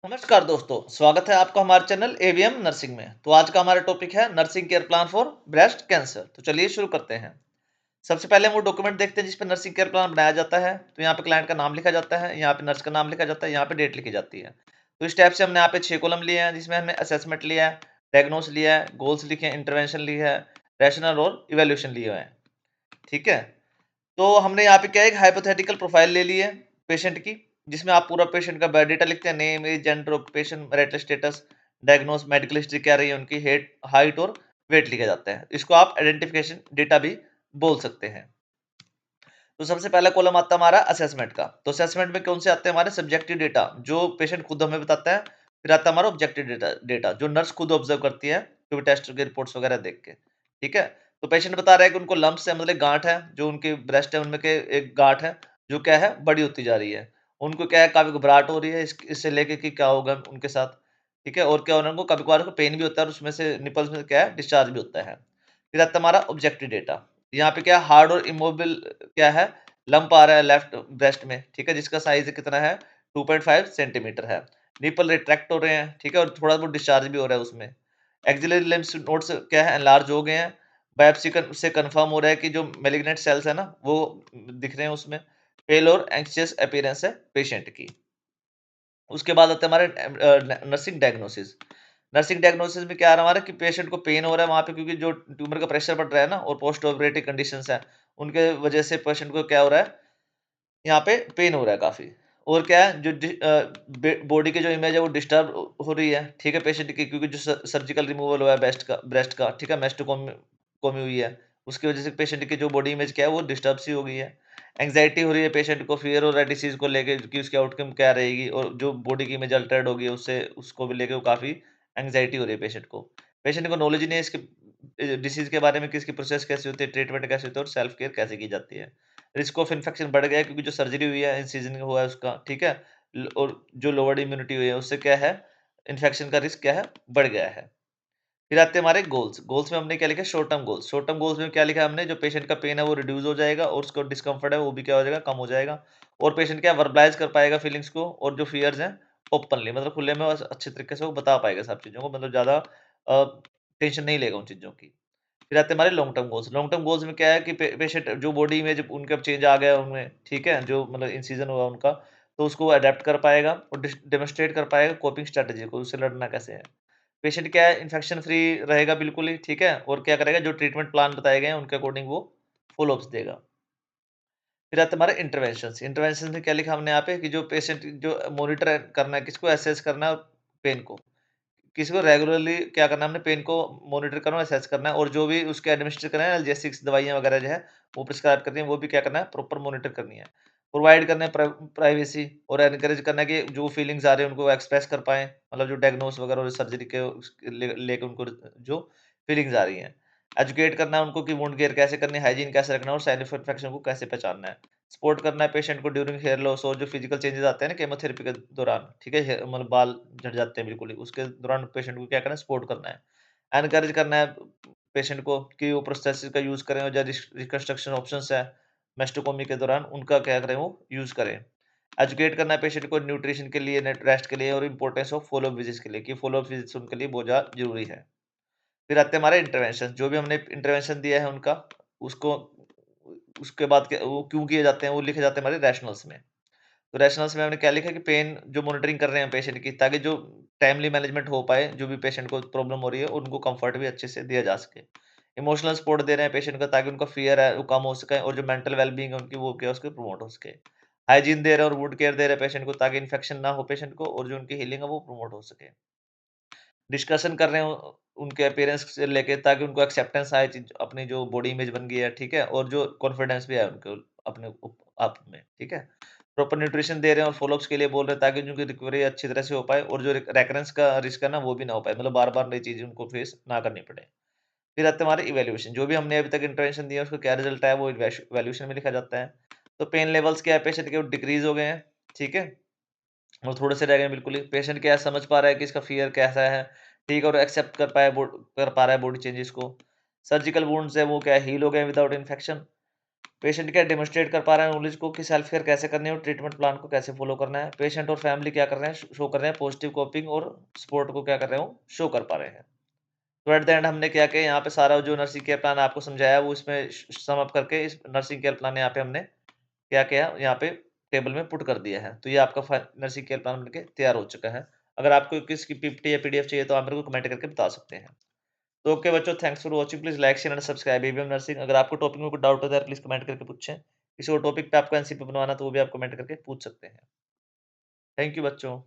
नमस्कार दोस्तों, स्वागत है आपका हमारे चैनल एवीएम नर्सिंग में। तो आज का हमारा टॉपिक है nursing care plan for breast cancer. तो चलिए शुरू करते हैं। सबसे पहले हम वो डॉक्यूमेंट देखते हैं जिस पर नर्सिंग केयर प्लान बनाया जाता है। तो यहाँ पे क्लाइंट का नाम लिखा जाता है, यहाँ पे नर्स का नाम लिखा जाता है, यहाँ पे डेट लिखी जाती है। तो इस टाइप से हमने यहाँ पे 6 कॉलम लिए हैं जिसमें हमने असेसमेंट लिया है, डायग्नोस लिया है, गोल्स लिखे हैं, इंटरवेंशन लिया है, रैशनल और इवैल्यूएशन लिए हुए हैं। ठीक है? तो हमने यहाँ पे क्या है, एक हाइपोथेटिकल प्रोफाइल ले ली है पेशेंट की, जिसमें आप पूरा पेशेंट का बायोडाटा लिखते हैं, name, age, gender, occupation, marital status, diagnose, medical history क्या रही है उनकी, हाइट और वेट लिखा जाता है। इसको आप आइडेंटिफिकेशन डेटा भी बोल सकते हैं। तो सबसे पहला कॉलम आता है हमारा असेसमेंट का। तो असेसमेंट में कौन से आते हैं हमारे सब्जेक्टिव डेटा, जो पेशेंट खुद हमें बताता है। फिर आता है हमारा ऑब्जेक्टिव डेटा डेटा जो नर्स खुद ऑब्जर्व करती है, जो टेस्ट के रिपोर्ट्स वगैरह देख के। ठीक है? तो पेशेंट बता रहा है कि उनको लम्प्स है, मतलब गांठ है, जो उनके ब्रेस्ट है उनमें के एक गांठ है, जो क्या है बड़ी होती जा रही है। उनको क्या है, काफी घबराहट हो रही है इससे लेके कि क्या होगा उनके साथ। ठीक है? और क्या होना, उनको कभी कभार पेन भी होता है और उसमें से निपल्स में क्या है डिस्चार्ज भी होता है। फिर आता है हमारा ऑब्जेक्टिव डेटा। यहाँ पे क्या हार्ड और इमोबिल क्या है, लंप आ रहा है लेफ्ट ब्रेस्ट में। ठीक है? जिसका साइज कितना है, 2.5 सेंटीमीटर है। निपल रिट्रैक्ट हो रहे हैं। ठीक है? और थोड़ा बहुत डिस्चार्ज भी हो रहा है उसमें। एक्सिलरी लिम्फ नोड्स क्या है, एनलार्ज हो गए हैं। बायोप्सी से कंफर्म हो रहा है कि जो मैलिग्नेंट सेल्स है ना वो दिख रहे हैं उसमें। पेल और एंक्शियस अपीयरेंस है पेशेंट की। उसके बाद आते हैं हमारे नर्सिंग डायग्नोसिस। नर्सिंग डायग्नोसिस में क्या आ रहा है हमारा कि पेशेंट को पेन हो रहा है वहाँ पे, क्योंकि जो ट्यूमर का प्रेशर बढ़ रहा है ना और पोस्ट ऑपरेटिव कंडीशंस है, उनके वजह से पेशेंट को क्या हो रहा है, यहाँ पे पेन हो रहा है काफ़ी। और क्या है, जो बॉडी की जो इमेज है वो डिस्टर्ब हो रही है। ठीक है? पेशेंट की, क्योंकि जो सर्जिकल रिमूवल हुआ है ब्रेस्ट का, ठीक है, मेस्टोकॉमी कॉमी हुई है, उसकी वजह से पेशेंट की जो बॉडी इमेज क्या है वो डिस्टर्ब सी हो गई है। एंग्जायटी हो रही है पेशेंट को, फियर हो रहा है डिसीज को लेके कि उसकी आउटकम क्या रहेगी, और जो बॉडी की इमेज अल्टर्ड होगी उससे उसको भी लेके वो काफ़ी एंग्जायटी हो रही है पेशेंट को। पेशेंट को नॉलेज ही नहीं है इसके डिसीज के बारे में कि इसकी प्रोसेस कैसे होती है, ट्रीटमेंट कैसे होती है और सेल्फ केयर कैसे की जाती है। रिस्क ऑफ इन्फेक्शन बढ़ गया है, क्योंकि जो सर्जरी हुई है, इंसिजन हुआ है उसका, ठीक है? और जो लोअर्ड इम्यूनिटी हुई है उससे क्या है, इन्फेक्शन का रिस्क क्या है, बढ़ गया है। फिर आते हैं हमारे गोल्स। गोल्स में हमने क्या लिखा है, short term goals. Short term goals में क्या लिखा है हमने, जो पेशेंट का पेन है वो रिड्यूस हो जाएगा और उसको डिस्कम्फर्ट है वो भी क्या हो जाएगा, कम हो जाएगा। और पेशेंट क्या वर्बलाइज कर पाएगा फीलिंग्स को, और जो फियर्स हैं ओपनली, मतलब खुले में और अच्छे तरीके से वो बता पाएगा सब चीज़ों को, मतलब ज़्यादा टेंशन नहीं लेगा उन चीज़ों की। फिर आते हैं हमारे long term goals. Long term goals में क्या है कि पेशेंट जो बॉडी इमेज उनका चेंज आ गया उनमें, ठीक है? जो मतलब इंसिजन हुआ उनका, तो उसको अडैप्ट कर पाएगा और डेमोंस्ट्रेट कर पाएगा कोपिंग स्ट्रैटेजी को, उससे लड़ना कैसे है। पेशेंट क्या है, इन्फेक्शन फ्री रहेगा बिल्कुल ही, ठीक है? और क्या करेगा, जो ट्रीटमेंट प्लान बताए गए हैं उनके अकॉर्डिंग वो फ़ॉलो-अप्स देगा। फिर आता है हमारा इंटरवेंशंस। इंटरवेंशंस में क्या लिखा हमने यहाँ पे कि जो पेशेंट जो मॉनिटर करना है, किसको असेस करना है, पेन को। किसी को रेगुलरली क्या करना है, हमने पेन को मॉनिटर करना है, असेस करना है, और जो भी उसके एडमिनिस्टर करना है एनाल्जेसिक्स दवाइयाँ वगैरह जो है वो प्रिस्क्राइब करनी है, वो भी क्या करना है, प्रॉपर मॉनिटर करनी है। प्रोवाइड करना है प्राइवेसी, और एनकरेज करना है कि जो फीलिंग्स आ रही है उनको एक्सप्रेस कर पाएँ, मतलब जो डायग्नोस वगैरह और सर्जरी के उसके लेके उनको जो फीलिंग्स आ रही हैं। एजुकेट करना है उनको कि वुंड केयर कैसे करनी है, हाइजीन कैसे रखना है और साइड इन्फेक्शन को कैसे पहचानना है। सपोर्ट करना है पेशेंट को ड्यूरिंग हेयर लॉस और जो फिजिकल चेंजेस आते हैं ना केमोथेरेपी के दौरान, ठीक है? मतलब बाल झड़ जाते हैं बिल्कुल ही, उसके दौरान पेशेंट को क्या करना है, सपोर्ट करना है। एनकरेज करना है पेशेंट को कि वो प्रोस्थेसिस का यूज़ करें, और जो रिकंस्ट्रक्शन ऑप्शंस है मेस्टोटोमी के दौरान उनका क्या करें, वो यूज़ करें। एजुकेट करना है पेशेंट को न्यूट्रिशन के लिए, नेट रेस्ट के लिए और importance of follow up visits के लिए, कि फॉलो अप विजिट्स उनके लिए बहुत ज़्यादा ज़रूरी है। फिर आते हैं हमारे इंटरवेंशन। जो भी हमने इंटरवेंशन दिया है उनका, उसको उसके बाद वो क्यों किए जाते हैं वो लिखे जाते हैं हमारे रैशनल्स में। तो रैशनल्स में हमने क्या लिखा है कि पेन जो मॉनिटरिंग कर रहे हैं पेशेंट की, ताकि जो टाइमली मैनेजमेंट हो पाए, जो भी पेशेंट को प्रॉब्लम हो रही है उनको कंफर्ट भी अच्छे से दिया जा सके। इमोशनल सपोर्ट दे रहे हैं पेशेंट को, ताकि उनका फियर है वो कम हो सके, और जो मेंटल वेलबींग है उनकी वो क्या उसके प्रमोट हो सके। हाइजीन दे रहे हैं और वुड केयर दे रहे हैं पेशेंट को, ताकि इन्फेक्शन ना हो पेशेंट को, और जो उनकी हीलिंग है वो प्रमोट हो सके। डिस्कशन कर रहे हो उनके अपीयरेंस से लेके, ताकि उनको एक्सेप्टेंस आए चीज़ अपनी जो बॉडी इमेज बन गई है, ठीक है? और जो कॉन्फिडेंस भी आए उनको अपने आप में, ठीक है? प्रॉपर न्यूट्रिशन दे रहे हैं और फ़ॉलो-अप्स के लिए बोल रहे हैं, ताकि उनकी रिकवरी अच्छी तरह से हो पाए, और जो रिकरेंस का रिस्क है ना वो भी ना हो पाए, मतलब बार-बार नई चीज़ें उनको फेस ना करनी पड़े। फिर आते हैं हमारे इवैल्यूएशन। जो भी हमने अभी तक इंटरवेंशन दिया है उसका क्या रिजल्ट आया, वो इवैल्यूएशन में लिखा जाता है। तो पेन लेवल्स क्या है पेशेंट के, वो डिक्रीज़ हो गए हैं, ठीक है? और थोड़े से रह गए हैं बिल्कुल ही। पेशेंट क्या है, समझ पा रहा है कि इसका फ़ियर कैसा है, ठीक है? और एक्सेप्ट कर पा रहा है बॉडी चेंजेज़ को। सर्जिकल वुंड्स है वो क्या है, हील हो गए विदाउट इन्फेक्शन। पेशेंट क्या डेमोन्स्ट्रेट कर पा रहे हैं नॉलेज को कि सेल्फ केयर कैसे करनी है और ट्रीटमेंट प्लान को कैसे फॉलो करना है। पेशेंट और फैमिली क्या कर रहे हैं, शो कर रहे हैं पॉजिटिव कोपिंग और सपोर्ट को क्या कर रहे हो, शो कर पा रहे हैं। तो एट द एंड हमने क्या किया, यहाँ पे सारा जो नर्सिंग केयर प्लान आपको समझाया वो इसमें सम अप करके इस नर्सिंग केयर प्लान यहाँ पे हमने क्या किया, यहाँ पे टेबल में पुट कर दिया है। तो ये आपका नर्सिंग केयर प्लान बनके तैयार हो चुका है। अगर आपको किसकी पीपीटी या पीडीएफ चाहिए तो आप मेरे को कमेंट करके बता सकते हैं। तो ओके बच्चों, thanks for watching. Please like share and subscribe ABM nursing. अगर आपको टॉपिक में कोई डाउट होता है प्लीज कमेंट करके पूछें। किसी और टॉपिक पे आपको एनसीपी बनवाना तो वो भी आप कमेंट करके पूछ सकते हैं। थैंक यू बच्चों।